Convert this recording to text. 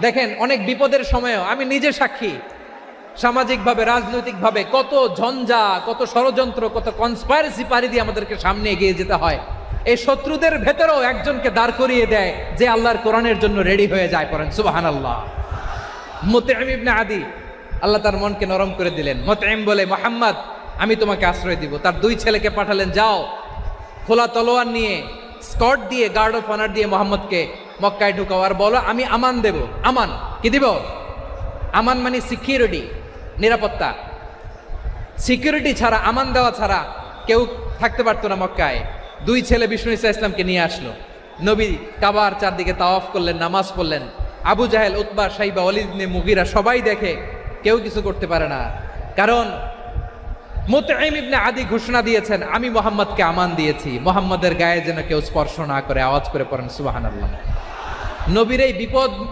দেখেন অনেক বিপদের সময়ও আমি নিজে সাক্ষী, সামাজিকভাবে রাজনৈতিকভাবে কত ঝঞ্ঝা, কত ষড়যন্ত্র, কত কনস্পাইরেসি পাড়ি দিয়ে আমাদেরকে সামনে এগিয়ে যেতে হয়। এই শত্রুদের ভেতরেও একজনকে দাঁড় করিয়ে দেয় যে আল্লাহর কোরআনের জন্য রেডি হয়ে যায়। পড়েন সুবহানাল্লাহ। মুতঈম ইবনে আদি, আল্লাহ তার মনকে নরম করে দিলেন। মুতঈম বলে, মোহাম্মদ আমি তোমাকে আশ্রয় দিব। তার দুই ছেলেকে পাঠালেন, যাও খোলা তলোয়ার নিয়ে, স্কট দিয়ে, গার্ড অফ অনার দিয়ে মোহাম্মদকে মক্কায় ঢুকাও, আর বলো আমি আমান দেব। আমান কি দিব? আমান মানে সিকিউরিটি, নিরাপত্তা। সিকিউরিটি ছাড়া, আমান দেওয়া ছাড়া কেউ থাকতে পারতো না মক্কায়। দুই ছেলে বিষ্ণু ইসা ইসলামকে নিয়ে আসলো। নবী কাবার চারদিকে তাওয়াফ করলেন, নামাজ পড়লেন। আবু জাহেল, উতবা, সাইবা, ওয়ালিদ ইবনে মুগীরা সবাই দেখে, কেউ কিছু করতে পারে না। কারণ মুতঈম ইবনে আদি ঘোষণা দিয়েছেন, আমি মোহাম্মদকে আমান দিয়েছি, মোহাম্মদের গায়ে যেন কেউ স্পর্শ না করে। আওয়াজ করে পড়েন সুবহানাল্লাহ। নবীর এই বিপদ